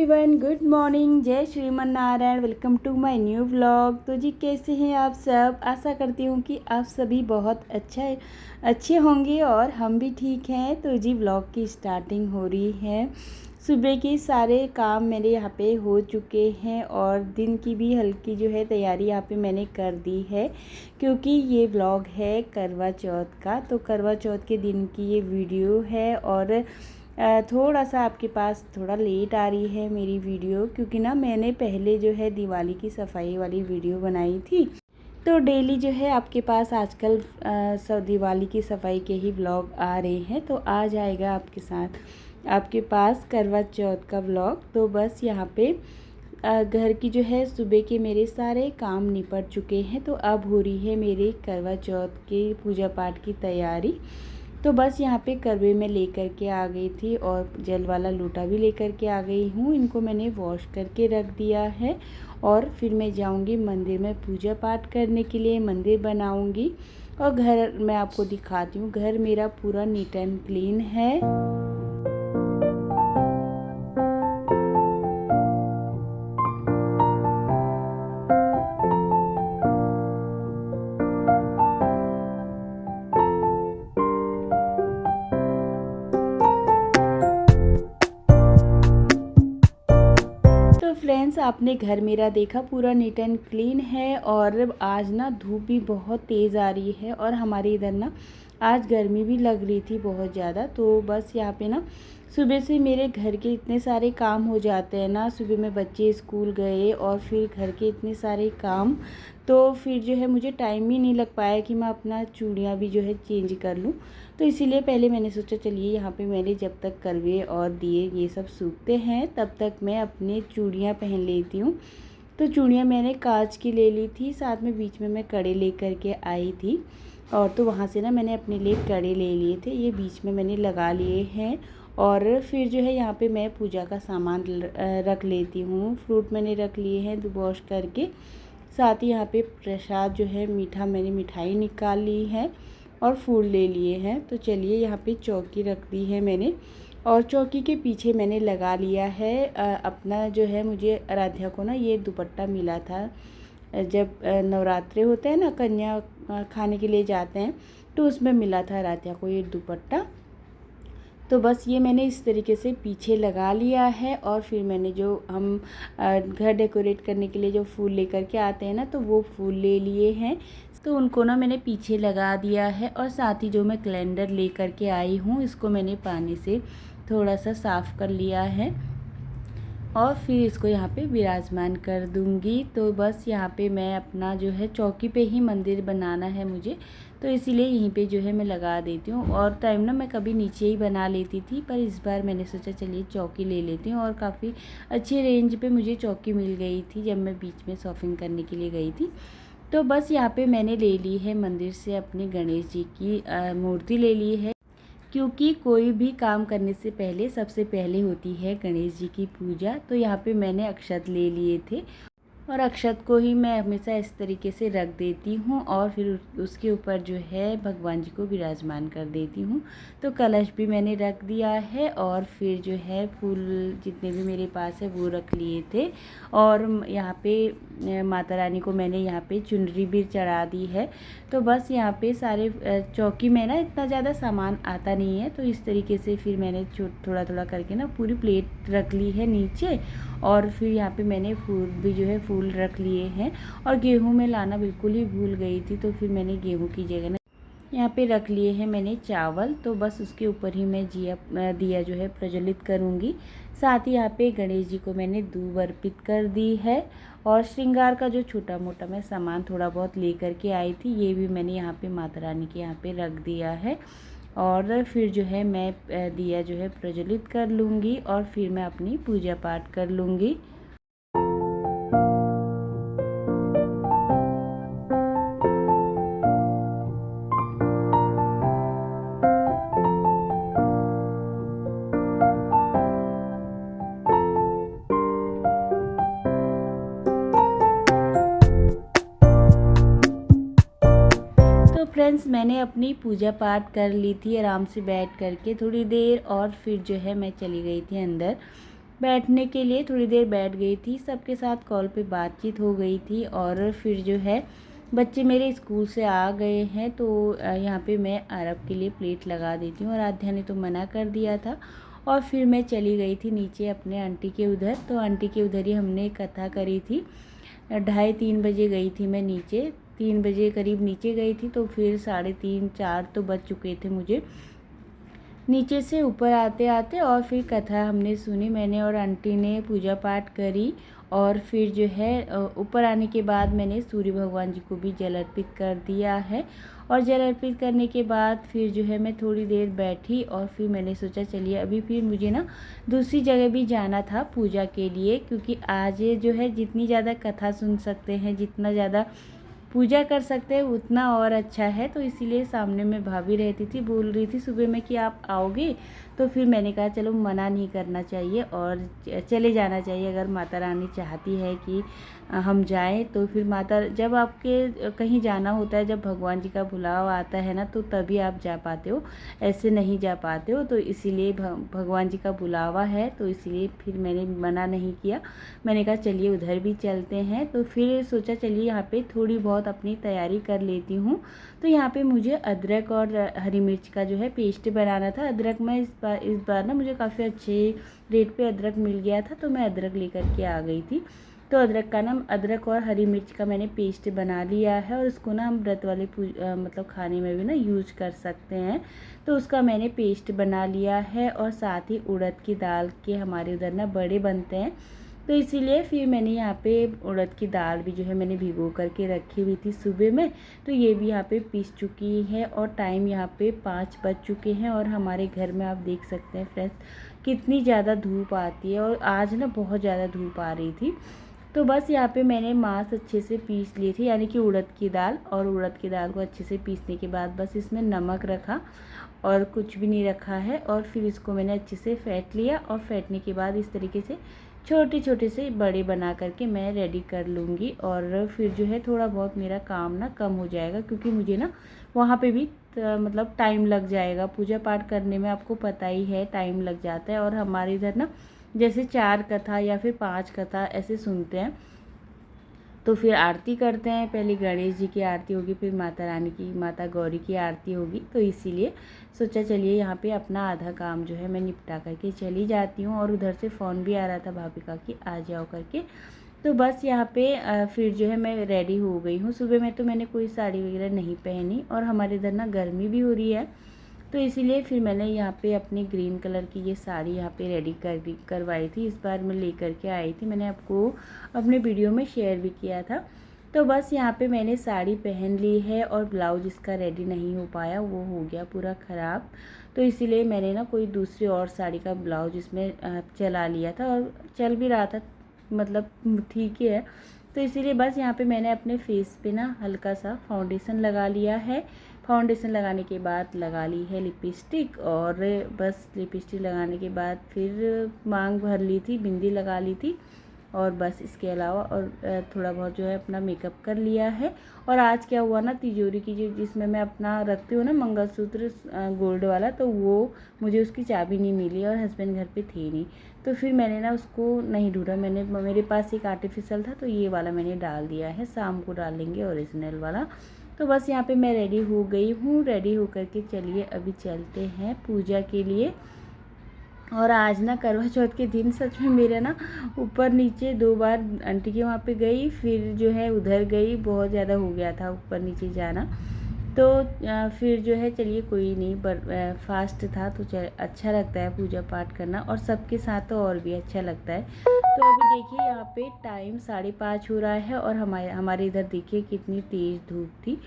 Everyone, good morning, जय Shriman Narayan. Welcome to my new vlog. तो जी कैसे हैं आप सब? आशा करती हूँ कि आप सभी बहुत अच्छे होंगे और हम भी ठीक हैं। तो जी व्लॉग की स्टार्टिंग हो रही है। सुबह के सारे काम मेरे यहाँ पे हो चुके हैं और दिन की भी हल्की जो है तैयारी यहाँ पे मैंने कर दी है, क्योंकि ये व्लॉग है करवा चौथ का। तो करवा चौथ के दिन की ये वीडियो है और थोड़ा सा आपके पास थोड़ा लेट आ रही है मेरी वीडियो, क्योंकि ना मैंने पहले जो है दिवाली की सफाई वाली वीडियो बनाई थी। तो डेली जो है आपके पास आजकल सब दिवाली की सफाई के ही व्लॉग आ रहे हैं। तो आज आएगा आपके पास करवा चौथ का व्लॉग। तो बस यहाँ पे घर की जो है सुबह के मेरे सारे काम निपट चुके हैं। तो अब हो रही है मेरे करवा चौथ के पूजा पाठ की तैयारी। तो बस यहाँ पे करवे में लेकर के आ गई थी और जल वाला लोटा भी लेकर के आ गई हूँ। इनको मैंने वॉश करके रख दिया है और फिर मैं जाऊँगी मंदिर में पूजा पाठ करने के लिए। मंदिर बनाऊँगी और घर मैं आपको दिखाती हूँ। घर मेरा पूरा नीट एंड क्लीन है। तो फ्रेंड्स, आपने घर मेरा देखा, पूरा नीट एंड क्लीन है। और आज ना धूप भी बहुत तेज़ आ रही है और हमारे इधर ना आज गर्मी भी लग रही थी बहुत ज़्यादा। तो बस यहाँ पे ना सुबह से मेरे घर के इतने सारे काम हो जाते हैं ना। सुबह में बच्चे स्कूल गए और फिर घर के इतने सारे काम, तो फिर जो है मुझे टाइम ही नहीं लग पाया कि मैं अपना चूड़ियाँ भी जो है चेंज कर लूँ। तो इसीलिए पहले मैंने सोचा चलिए यहाँ पे मैंने जब तक करवे और दिए ये सब सूखते हैं तब तक मैं अपने चूड़ियाँ पहन लेती हूँ। तो चूड़ियाँ मैंने कांच की ले ली थी, साथ में बीच में मैं कड़े ले करके आई थी। और तो वहाँ से ना मैंने अपने लिए कड़े ले लिए थे, ये बीच में मैंने लगा लिए हैं। और फिर जो है यहाँ पे मैं पूजा का सामान रख लेती हूँ। फ्रूट मैंने रख लिए हैं वॉश करके। साथ ही यहाँ पे प्रसाद जो है मीठा, मैंने मिठाई निकाल ली है और फूल ले लिए हैं। तो चलिए यहाँ पे चौकी रख दी है मैंने और चौकी के पीछे मैंने लगा लिया है अपना जो है, मुझे आराध्या को ना ये दुपट्टा मिला था जब नवरात्रे होते हैं ना, कन्या खाने के लिए जाते हैं, तो उसमें मिला था आराध्या को ये दुपट्टा। तो बस ये मैंने इस तरीके से पीछे लगा लिया है। और फिर मैंने जो हम घर डेकोरेट करने के लिए जो फूल लेकर के आते हैं ना, तो वो फूल ले लिए हैं। तो उनको ना मैंने पीछे लगा दिया है। और साथ ही जो मैं कैलेंडर लेकर के आई हूँ, इसको मैंने पानी से थोड़ा सा साफ़ कर लिया है और फिर इसको यहाँ पे विराजमान कर दूँगी। तो बस यहाँ पे मैं अपना जो है चौकी पे ही मंदिर बनाना है मुझे, तो इसीलिए यहीं पे जो है मैं लगा देती हूँ। और टाइम ना मैं कभी नीचे ही बना लेती थी, पर इस बार मैंने सोचा चलिए चौकी ले लेती हूँ। और काफ़ी अच्छी रेंज पे मुझे चौकी मिल गई थी जब मैं बीच में शॉपिंग करने के लिए गई थी। तो बस यहाँ पे मैंने ले ली है मंदिर से अपने गणेश जी की मूर्ति ले ली है, क्योंकि कोई भी काम करने से पहले सबसे पहले होती है गणेश जी की पूजा। तो यहाँ पे मैंने अक्षत ले लिए थे और अक्षत को ही मैं हमेशा इस तरीके से रख देती हूँ और फिर उसके ऊपर जो है भगवान जी को विराजमान कर देती हूँ। तो कलश भी मैंने रख दिया है और फिर जो है फूल जितने भी मेरे पास है वो रख लिए थे। और यहाँ पे माता रानी को मैंने यहाँ पे चुनरी भी चढ़ा दी है। तो बस यहाँ पे सारे चौकी में ना इतना ज़्यादा सामान आता नहीं है, तो इस तरीके से फिर मैंने थोड़ा थोड़ा करके ना पूरी प्लेट रख ली है नीचे। और फिर यहाँ पे मैंने फूल भी जो है फूल रख लिए हैं। और गेहूं में लाना बिल्कुल ही भूल गई थी, तो फिर मैंने गेहूं की जगह ना यहाँ पे रख लिए हैं मैंने चावल। तो बस उसके ऊपर ही मैं दिया जो है प्रज्वलित करूँगी। साथ ही यहाँ पे गणेश जी को मैंने दूब अर्पित कर दी है। और श्रृंगार का जो छोटा मोटा मैं सामान थोड़ा बहुत ले करके आई थी, ये भी मैंने यहाँ पे माता रानी के यहाँ पे रख दिया है। और फिर जो है मैं दिया जो है प्रज्वलित कर लूँगी और फिर मैं अपनी पूजा पाठ कर लूँगी। तो फ्रेंड्स, मैंने अपनी पूजा पाठ कर ली थी आराम से बैठ करके थोड़ी देर, और फिर जो है मैं चली गई थी अंदर बैठने के लिए थोड़ी देर बैठ गई थी, सबके साथ कॉल पे बातचीत हो गई थी। और फिर जो है बच्चे मेरे स्कूल से आ गए हैं, तो यहाँ पे मैं अरब के लिए प्लेट लगा देती हूँ। और आध्या ने तो मना कर दिया था और फिर मैं चली गई थी नीचे अपने आंटी के उधर। तो आंटी के उधर ही हमने कथा करी थी। 2:30-3 बजे गई थी मैं नीचे, 3 बजे करीब नीचे गई थी, तो फिर 3:30-4 तो बज चुके थे मुझे नीचे से ऊपर आते आते। और फिर कथा हमने सुनी, मैंने और आंटी ने पूजा पाठ करी। और फिर जो है ऊपर आने के बाद मैंने सूर्य भगवान जी को भी जल अर्पित कर दिया है। और जल अर्पित करने के बाद फिर जो है मैं थोड़ी देर बैठी और फिर मैंने सोचा चलिए अभी फिर मुझे ना दूसरी जगह भी जाना था पूजा के लिए, क्योंकि आज जो है जितनी ज़्यादा कथा सुन सकते हैं, जितना ज़्यादा पूजा कर सकते हैं उतना और अच्छा है। तो इसीलिए सामने में भाभी रहती थी, बोल रही थी सुबह में कि आप आओगे, तो फिर मैंने कहा चलो मना नहीं करना चाहिए और चले जाना चाहिए। अगर माता रानी चाहती है कि हम जाएं, तो फिर माता, जब आपके कहीं जाना होता है, जब भगवान जी का बुलावा आता है ना, तो तभी आप जा पाते हो, ऐसे नहीं जा पाते हो। तो इसीलिए भगवान जी का बुलावा है, तो इसीलिए फिर मैंने मना नहीं किया। मैंने कहा चलिए उधर भी चलते हैं। तो फिर सोचा चलिए यहाँ पे थोड़ी बहुत अपनी तैयारी कर लेती हूँ। तो यहाँ पे मुझे अदरक और हरी मिर्च का जो है पेस्ट बनाना था। अदरक मैं इस बार ना मुझे काफ़ी अच्छे रेट पे अदरक मिल गया था, तो मैं अदरक लेकर के आ गई थी। तो अदरक और हरी मिर्च का मैंने पेस्ट बना लिया है, और उसको ना हम व्रत वाले मतलब खाने में भी ना यूज कर सकते हैं। तो उसका मैंने पेस्ट बना लिया है। और साथ ही उड़द की दाल के हमारे उधर ना बड़े बनते हैं, तो इसीलिए फिर मैंने यहाँ पे उड़द की दाल भी जो है मैंने भिगो करके रखी हुई थी सुबह में। तो ये भी यहाँ पे पीस चुकी है। और टाइम यहाँ पे 5 बज चुके हैं। और हमारे घर में आप देख सकते हैं फ्रेंड्स कितनी ज़्यादा धूप आती है, और आज ना बहुत ज़्यादा धूप आ रही थी। तो बस यहाँ पे मैंने मांस अच्छे से पीस ली थी, यानी कि उड़द की दाल। और उड़द की दाल को अच्छे से पीसने के बाद बस इसमें नमक रखा और कुछ भी नहीं रखा है। और फिर इसको मैंने अच्छे से फेंट लिया, और फेंटने के बाद इस तरीके से छोटे छोटे से बड़े बना करके मैं रेडी कर लूँगी। और फिर जो है थोड़ा बहुत मेरा काम ना कम हो जाएगा, क्योंकि मुझे ना वहाँ पे भी मतलब टाइम लग जाएगा। पूजा पाठ करने में आपको पता ही है टाइम लग जाता है। और हमारे इधर ना जैसे 4 कथा या फिर 5 कथा ऐसे सुनते हैं, तो फिर आरती करते हैं। पहले गणेश जी की आरती होगी, फिर माता रानी की, माता गौरी की आरती होगी। तो इसीलिए सोचा चलिए यहाँ पे अपना आधा काम जो है मैं निपटा करके चली जाती हूँ। और उधर से फ़ोन भी आ रहा था भाभी का कि आ जाओ करके। तो बस यहाँ पे फिर जो है मैं रेडी हो गई हूँ। सुबह में तो मैंने कोई साड़ी वगैरह नहीं पहनी, और हमारे इधर ना गर्मी भी हो रही है, तो इसीलिए फिर मैंने यहाँ पे अपनी ग्रीन कलर की ये साड़ी यहाँ पे रेडी करवाई थी। इस बार मैं लेकर के आई थी, मैंने आपको अपने वीडियो में शेयर भी किया था। तो बस यहाँ पे मैंने साड़ी पहन ली है, और ब्लाउज इसका रेडी नहीं हो पाया, वो हो गया पूरा ख़राब। तो इसीलिए मैंने ना कोई दूसरी और साड़ी का ब्लाउज इसमें चला लिया था, और चल भी रहा था, मतलब ठीक ही है। तो इसीलिए बस यहाँ पे मैंने अपने फेस पे ना हल्का सा फाउंडेशन लगा लिया है। फाउंडेशन लगाने के बाद लगा ली है लिपस्टिक, और बस लिपस्टिक लगाने के बाद फिर मांग भर ली थी, बिंदी लगा ली थी, और बस इसके अलावा और थोड़ा बहुत जो है अपना मेकअप कर लिया है। और आज क्या हुआ ना, तिजोरी की जो जिसमें मैं अपना रखती हूँ ना मंगलसूत्र गोल्ड वाला, तो वो मुझे उसकी चाबी नहीं मिली, और हस्बैंड घर पे थे नहीं। तो फिर मैंने ना उसको नहीं ढूंढा, मेरे पास एक आर्टिफिशियल था, तो ये वाला मैंने डाल दिया है, शाम को डालेंगे ओरिजिनल वाला। तो बस यहाँ पे मैं रेडी हो गई हूँ। रेडी होकर के चलिए अभी चलते हैं पूजा के लिए। और आज ना करवा चौथ के दिन सच में मेरा ना ऊपर नीचे 2 बार आंटी के वहाँ पे गई, फिर जो है उधर गई, बहुत ज़्यादा हो गया था ऊपर नीचे जाना। तो फिर जो है चलिए कोई नहीं, पर फास्ट था तो अच्छा लगता है पूजा पाठ करना, और सबके साथ तो और भी अच्छा लगता है। तो अभी देखिए यहाँ पे टाइम 5:30 हो रहा है, और हमारे इधर देखिए कितनी तेज़ धूप थी।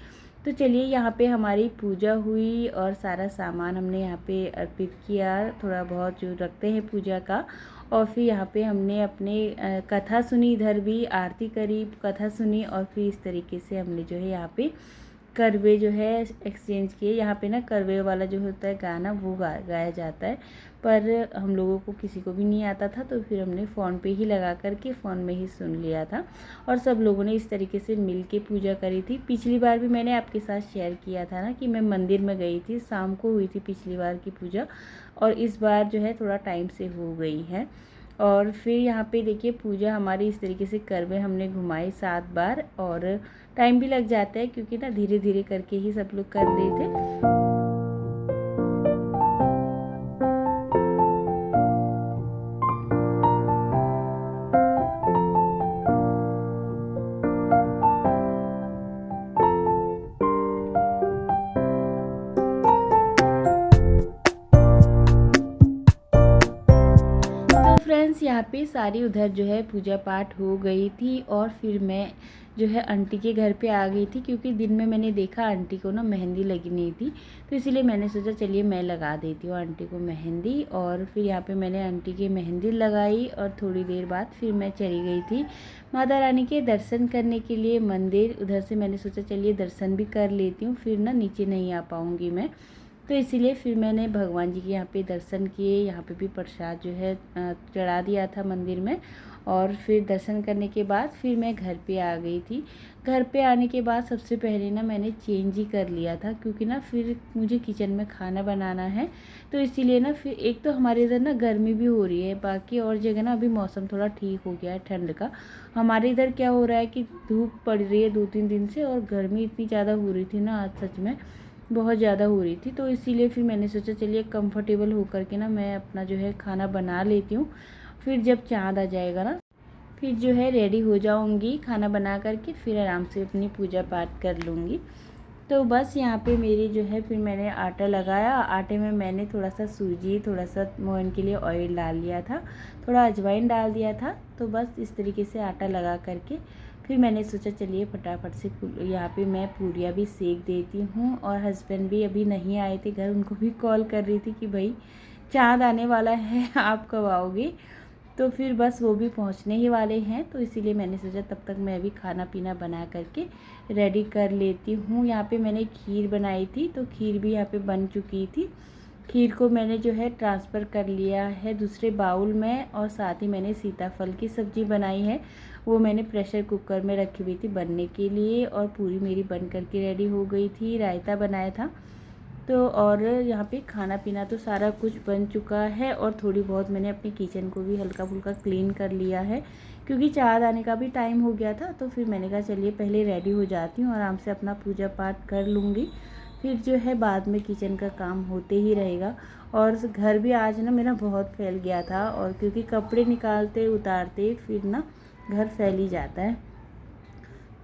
तो चलिए यहाँ पे हमारी पूजा हुई, और सारा सामान हमने यहाँ पे अर्पित किया, थोड़ा बहुत जो रखते हैं पूजा का। और फिर यहाँ पे हमने अपने कथा सुनी, इधर भी आरती करी, कथा सुनी, और फिर इस तरीके से हमने जो है यहाँ पे करवे जो है एक्सचेंज किए। यहाँ पे ना करवे वाला जो होता है गाना, वो गाया जाता है, पर हम लोगों को किसी को भी नहीं आता था, तो फिर हमने फ़ोन पे ही लगा करके फ़ोन में ही सुन लिया था। और सब लोगों ने इस तरीके से मिल के पूजा करी थी। पिछली बार भी मैंने आपके साथ शेयर किया था ना कि मैं मंदिर में गई थी, शाम को हुई थी पिछली बार की पूजा, और इस बार जो है थोड़ा टाइम से हो गई है। और फिर यहाँ पे देखिए पूजा हमारी इस तरीके से करवे हमने घुमाई 7 बार, और टाइम भी लग जाता है क्योंकि ना धीरे धीरे करके ही सब लोग कर रहे थे। फ्रेंड्स यहाँ पे सारी उधर जो है पूजा पाठ हो गई थी, और फिर मैं जो है आंटी के घर पे आ गई थी, क्योंकि दिन में मैंने देखा आंटी को ना मेहंदी लगी नहीं थी, तो इसीलिए मैंने सोचा चलिए मैं लगा देती हूँ आंटी को मेहंदी। और फिर यहाँ पे मैंने आंटी की मेहंदी लगाई, और थोड़ी देर बाद फिर मैं चली गई थी माता रानी के दर्शन करने के लिए मंदिर। उधर से मैंने सोचा चलिए दर्शन भी कर लेती हूँ, फिर ना नीचे नहीं आ पाऊँगी मैं, तो इसीलिए फिर मैंने भगवान जी के यहाँ पे दर्शन किए। यहाँ पे भी प्रसाद जो है चढ़ा दिया था मंदिर में, और फिर दर्शन करने के बाद फिर मैं घर पे आ गई थी। घर पे आने के बाद सबसे पहले ना मैंने चेंज ही कर लिया था, क्योंकि ना फिर मुझे किचन में खाना बनाना है, तो इसीलिए ना फिर एक तो हमारे इधर ना गर्मी भी हो रही है, बाकी और जगह ना अभी मौसम थोड़ा ठीक हो गया है ठंड का। हमारे इधर क्या हो रहा है कि धूप पड़ रही है 2-3 दिन से, और गर्मी इतनी ज़्यादा हो रही थी ना, आज सच में बहुत ज़्यादा हो रही थी। तो इसीलिए फिर मैंने सोचा चलिए कंफर्टेबल होकर के ना मैं अपना जो है खाना बना लेती हूँ, फिर जब चाँद आ जाएगा ना फिर जो है रेडी हो जाऊँगी खाना बना करके, फिर आराम से अपनी पूजा पाठ कर लूँगी। तो बस यहाँ पे मेरी जो है फिर मैंने आटा लगाया। आटे में मैंने थोड़ा सा सूजी, थोड़ा सा मोहन के लिए ऑयल डाल लिया था, थोड़ा अजवाइन डाल दिया था। तो बस इस तरीके से आटा लगा करके फिर मैंने सोचा चलिए फटाफट से यहाँ पे मैं पूरियाँ भी सेक देती हूँ। और हस्बैंड भी अभी नहीं आए थे घर, उनको भी कॉल कर रही थी कि भाई चाँद आने वाला है, आप कब आओगे। तो फिर बस वो भी पहुंचने ही वाले हैं, तो इसीलिए मैंने सोचा तब तक मैं भी खाना पीना बना करके रेडी कर लेती हूँ। यहाँ पे मैंने खीर बनाई थी, तो खीर भी यहाँ पे बन चुकी थी। खीर को मैंने जो है ट्रांसफ़र कर लिया है दूसरे बाउल में, और साथ ही मैंने सीताफल की सब्ज़ी बनाई है, वो मैंने प्रेशर कुकर में रखी हुई थी बनने के लिए, और पूरी मेरी बन करके रेडी हो गई थी। रायता बनाया था। तो और यहाँ पे खाना पीना तो सारा कुछ बन चुका है, और थोड़ी बहुत मैंने अपने किचन को भी हल्का फुल्का क्लीन कर लिया है, क्योंकि चाँद आने का भी टाइम हो गया था। तो फिर मैंने कहा चलिए पहले रेडी हो जाती हूँ, आराम से अपना पूजा पाठ कर लूँगी, फिर जो है बाद में किचन का काम होते ही रहेगा। और घर भी आज ना मेरा बहुत फैल गया था, और क्योंकि कपड़े निकालते उतारते फिर ना घर फैल ही जाता है।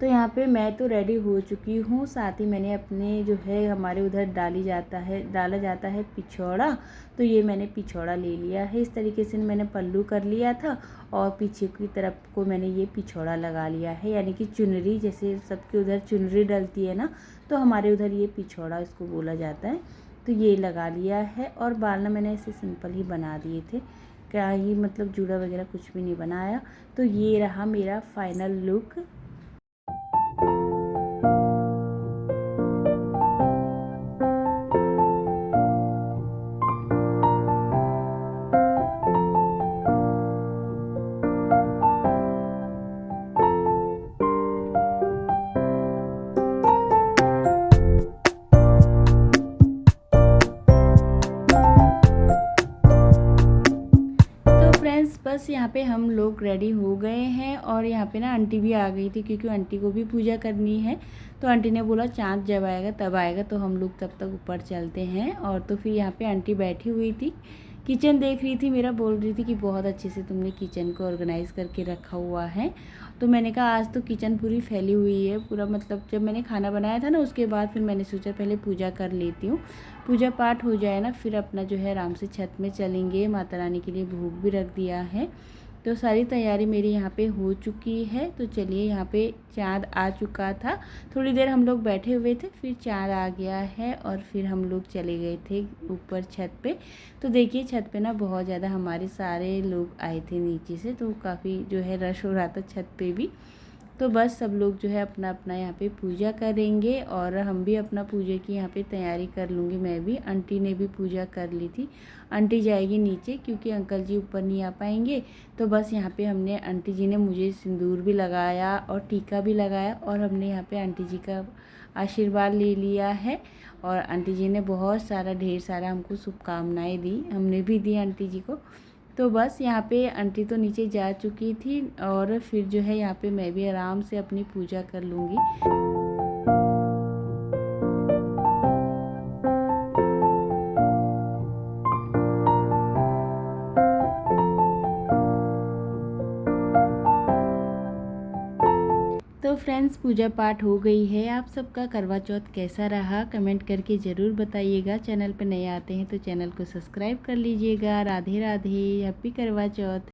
तो यहाँ पे मैं तो रेडी हो चुकी हूँ, साथ ही मैंने अपने जो है हमारे उधर डाला जाता है पिछौड़ा, तो ये मैंने पिछौड़ा ले लिया है। इस तरीके से मैंने पल्लू कर लिया था, और पीछे की तरफ को मैंने ये पिछौड़ा लगा लिया है, यानी कि चुनरी, जैसे सबके उधर चुनरी डलती है ना, तो हमारे उधर ये पिछौड़ा इसको बोला जाता है। तो ये लगा लिया है, और बाल ना मैंने ऐसे सिंपल ही बना दिए थे, क्या ही मतलब जूड़ा वगैरह कुछ भी नहीं बनाया। तो ये रहा मेरा फाइनल लुक। बस यहाँ पे हम लोग रेडी हो गए हैं, और यहाँ पे ना आंटी भी आ गई थी, क्योंकि आंटी को भी पूजा करनी है। तो आंटी ने बोला चाँद जब आएगा तब आएगा, तो हम लोग तब तक ऊपर चलते हैं। और तो फिर यहाँ पे आंटी बैठी हुई थी, किचन देख रही थी मेरा, बोल रही थी कि बहुत अच्छे से तुमने किचन को ऑर्गेनाइज़ करके रखा हुआ है। तो मैंने कहा आज तो किचन पूरी फैली हुई है पूरा, मतलब जब मैंने खाना बनाया था ना उसके बाद फिर मैंने सोचा पहले पूजा कर लेती हूँ, पूजा पाठ हो जाए ना फिर अपना जो है आराम से छत में चलेंगे। माता रानी के लिए भोग भी रख दिया है, तो सारी तैयारी मेरी यहाँ पे हो चुकी है। तो चलिए यहाँ पे चाँद आ चुका था, थोड़ी देर हम लोग बैठे हुए थे, फिर चाँद आ गया है, और फिर हम लोग चले गए थे ऊपर छत पे। तो देखिए छत पे ना बहुत ज़्यादा हमारे सारे लोग आए थे नीचे से, तो काफ़ी जो है रश हो रहा था छत पे भी। तो बस सब लोग जो है अपना अपना यहाँ पे पूजा करेंगे, और हम भी अपना पूजा की यहाँ पे तैयारी कर लूँगी। मैं भी, आंटी ने भी पूजा कर ली थी, आंटी जाएगी नीचे क्योंकि अंकल जी ऊपर नहीं आ पाएंगे। तो बस यहाँ पे हमने, आंटी जी ने मुझे सिंदूर भी लगाया और टीका भी लगाया, और हमने यहाँ पे आंटी जी का आशीर्वाद ले लिया है। और आंटी जी ने बहुत सारा ढेर सारा हमको शुभकामनाएँ दी, हमने भी दी आंटी जी को। तो बस यहाँ पे आंटी तो नीचे जा चुकी थी और फिर जो है यहाँ पे मैं भी आराम से अपनी पूजा कर लूँगी। तो फ्रेंड्स, पूजा पाठ हो गई है। आप सबका करवा चौथ कैसा रहा कमेंट करके ज़रूर बताइएगा। चैनल पर नए आते हैं तो चैनल को सब्सक्राइब कर लीजिएगा। राधे राधे, हैप्पी करवा चौथ।